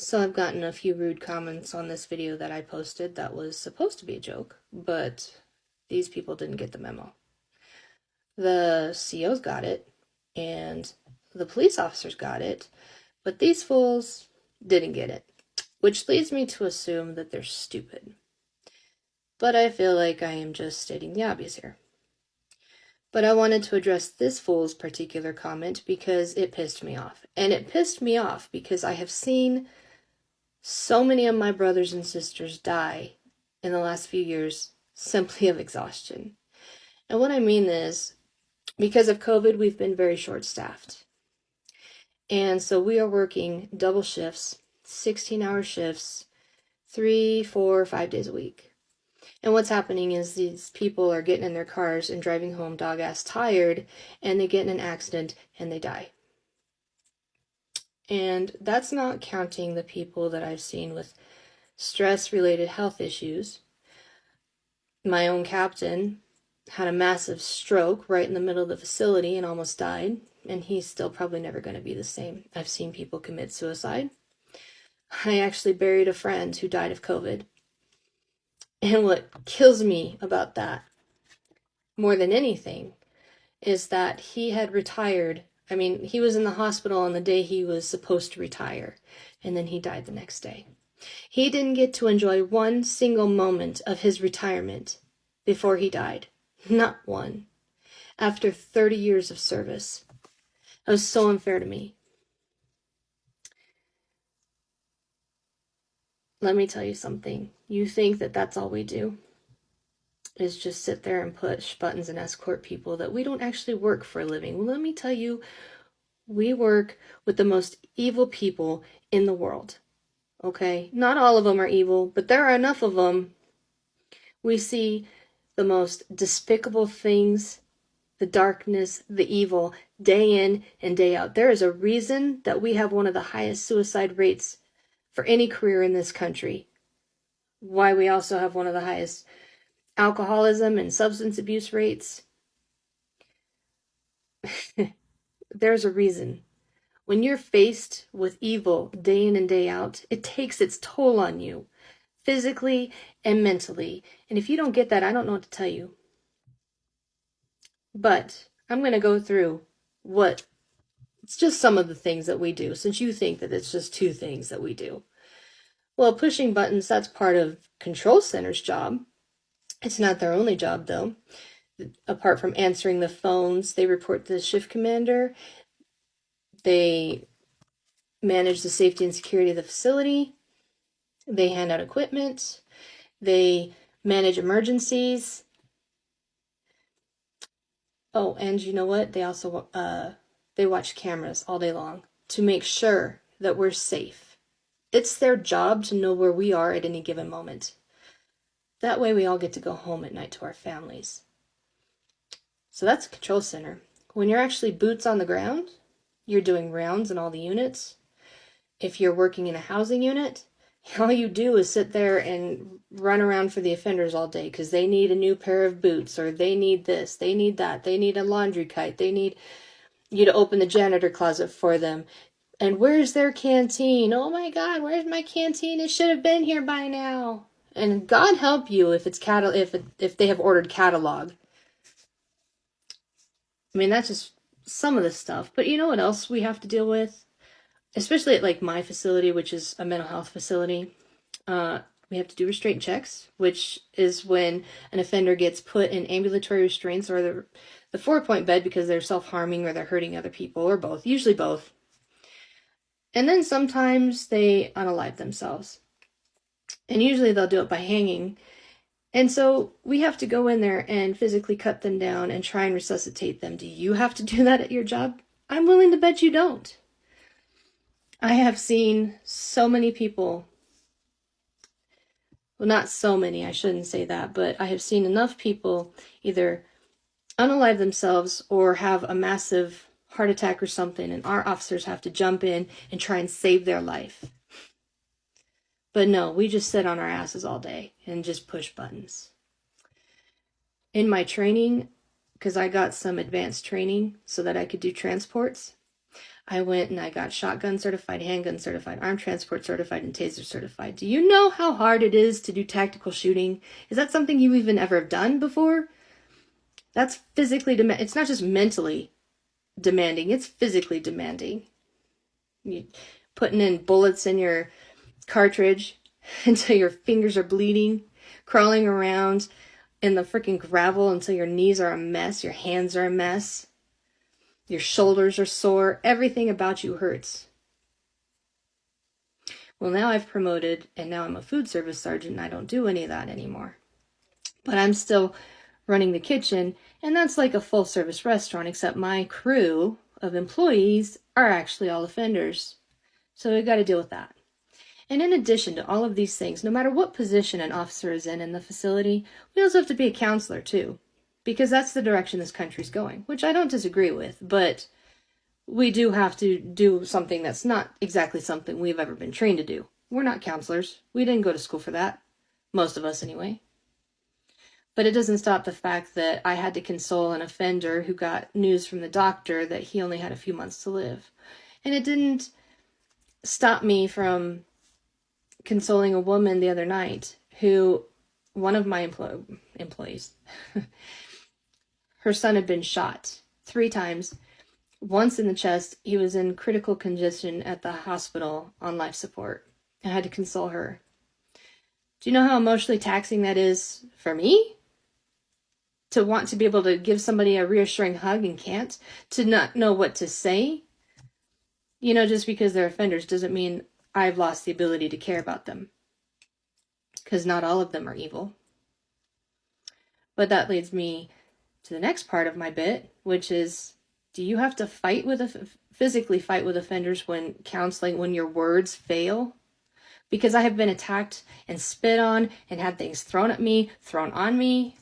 So I've gotten a few rude comments on this video that I posted that was supposed to be a joke, but these people didn't get the memo. The COs got it, and the police officers got it, but these fools didn't get it, which leads me to assume that they're stupid. But I feel like I am just stating the obvious here. But I wanted to address this fool's particular comment because it pissed me off. And it pissed me off because I have seen so many of my brothers and sisters die in the last few years simply of exhaustion. And what I mean is, because of COVID, we've been very short-staffed. And so we are working double shifts, 16-hour shifts, 3, 4, 5 days a week. And what's happening is these people are getting in their cars and driving home dog-ass tired, and they get in an accident and they die. And that's not counting the people that I've seen with stress-related health issues. My own captain had a massive stroke right in the middle of the facility and almost died, and he's still probably never going to be the same. I've seen people commit suicide. I actually buried a friend who died of COVID. And what kills me about that, more than anything, is that he had retired. I mean, he was in the hospital on the day he was supposed to retire, and then he died the next day. He didn't get to enjoy one single moment of his retirement before he died. Not one. After 30 years of service. That was so unfair to me. Let me tell you something. You think that that's all we do? Is just sit there and push buttons and escort people, that we don't actually work for a living. Well, let me tell you, we work with the most evil people in the world. Okay? Not all of them are evil, but there are enough of them. We see the most despicable things, the darkness, the evil, day in and day out. There is a reason that we have one of the highest suicide rates for any career in this country. Why we also have one of the highest alcoholism and substance abuse rates. There's a reason. When you're faced with evil day in and day out, it takes its toll on you, physically and mentally. And if you don't get that, I don't know what to tell you. But I'm going to go through it's just some of the things that we do, since you think that it's just two things that we do. Well, pushing buttons, that's part of control center's job. It's not their only job, though. Apart from answering the phones, they report to the shift commander. They manage the safety and security of the facility. They hand out equipment. They manage emergencies. Oh, and you know what? They also they watch cameras all day long to make sure that we're safe. It's their job to know where we are at any given moment. That way we all get to go home at night to our families. So that's a control center. When you're actually boots on the ground, you're doing rounds in all the units. If you're working in a housing unit, all you do is sit there and run around for the offenders all day because they need a new pair of boots, or they need this, they need that, they need a laundry kite, they need you to open the janitor closet for them. And where's their canteen? Oh my God, where's my canteen? It should have been here by now. And God help you if it's if they have ordered catalog. I mean, that's just some of the stuff. But you know what else we have to deal with? Especially at like my facility, which is a mental health facility. We have to do restraint checks, which is when an offender gets put in ambulatory restraints or the 4-point bed because they're self-harming or they're hurting other people, or both, usually both. And then sometimes they unalive themselves. And usually they'll do it by hanging. And so we have to go in there and physically cut them down and try and resuscitate them. Do you have to do that at your job? I'm willing to bet you don't. I have seen so many people, well, not so many, I shouldn't say that, but I have seen enough people either unalive themselves or have a massive heart attack or something, and our officers have to jump in and try and save their life. But no, we just sit on our asses all day and just push buttons. In my training, because I got some advanced training so that I could do transports, I went and I got shotgun certified, handgun certified, armed transport certified, and taser certified. Do you know how hard it is to do tactical shooting? Is that something you even ever have done before? That's physically demanding. It's not just mentally demanding, it's physically demanding. You putting in bullets in your cartridge until your fingers are bleeding, crawling around in the freaking gravel until your knees are a mess, your hands are a mess, your shoulders are sore, everything about you hurts. Well, now I've promoted and now I'm a food service sergeant and I don't do any of that anymore. But I'm still running the kitchen, and that's like a full service restaurant, except my crew of employees are actually all offenders. So we've got to deal with that. And in addition to all of these things, no matter what position an officer is in the facility, we also have to be a counselor too, because that's the direction this country's going, which I don't disagree with, but we do have to do something that's not exactly something we've ever been trained to do. We're not counselors. We didn't go to school for that. Most of us, anyway. But it doesn't stop the fact that I had to console an offender who got news from the doctor that he only had a few months to live. And it didn't stop me from consoling a woman the other night who, one of my employees, her son had been shot 3 times. Once in the chest. He was in critical condition at the hospital on life support. I had to console her. Do you know how emotionally taxing that is for me? To want to be able to give somebody a reassuring hug and can't? To not know what to say? You know, just because they're offenders doesn't mean I've lost the ability to care about them. Because not all of them are evil. But that leads me to the next part of my bit, which is, do you have to fight with physically fight with offenders when counseling, when your words fail? Because I have been attacked and spit on and had things thrown at me, thrown on me.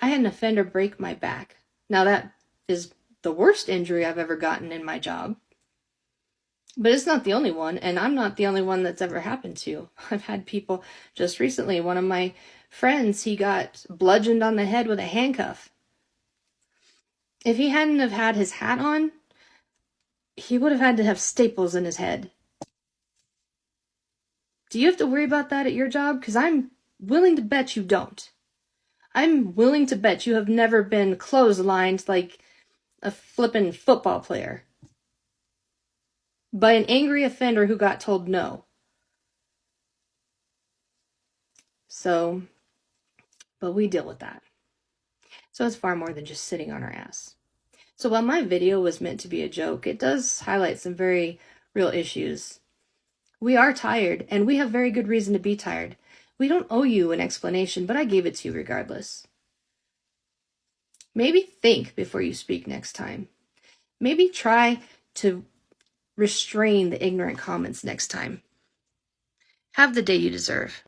I had an offender break my back. Now that is the worst injury I've ever gotten in my job. But it's not the only one, and I'm not the only one that's ever happened to. I've had people, just recently, one of my friends, he got bludgeoned on the head with a handcuff. If he hadn't have had his hat on, he would have had to have staples in his head. Do you have to worry about that at your job? Because I'm willing to bet you don't. I'm willing to bet you have never been clotheslined like a flippin' football player by an angry offender who got told no. So, but we deal with that. So it's far more than just sitting on our ass. So while my video was meant to be a joke, it does highlight some very real issues. We are tired, and we have very good reason to be tired. We don't owe you an explanation, but I gave it to you regardless. Maybe think before you speak next time. Maybe try to restrain the ignorant comments next time. Have the day you deserve.